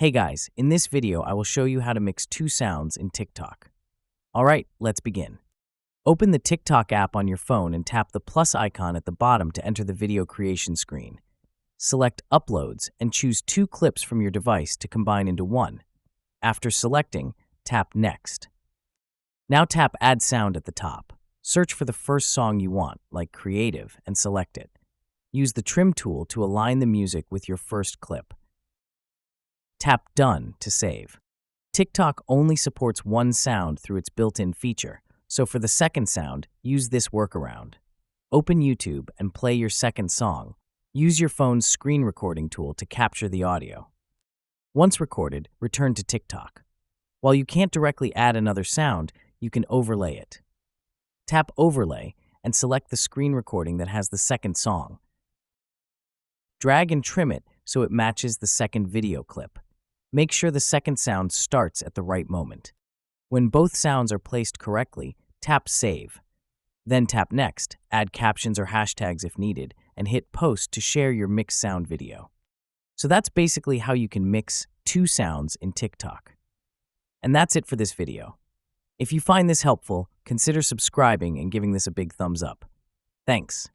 Hey guys, in this video I will show you how to mix two sounds in TikTok. Alright, let's begin. Open the TikTok app on your phone and tap the plus icon at the bottom to enter the video creation screen. Select Uploads and choose two clips from your device to combine into one. After selecting, tap Next. Now tap Add Sound at the top. Search for the first song you want, like Creative, and select it. Use the Trim tool to align the music with your first clip. Tap Done to save. TikTok only supports one sound through its built-in feature, so for the second sound, use this workaround. Open YouTube and play your second song. Use your phone's screen recording tool to capture the audio. Once recorded, return to TikTok. While you can't directly add another sound, you can overlay it. Tap Overlay and select the screen recording that has the second song. Drag and trim it so it matches the second video clip. Make sure the second sound starts at the right moment. When both sounds are placed correctly, tap Save. Then tap Next, add captions or hashtags if needed, and hit Post to share your mixed sound video. So that's basically how you can mix two sounds in TikTok. And that's it for this video. If you find this helpful, consider subscribing and giving this a big thumbs up. Thanks.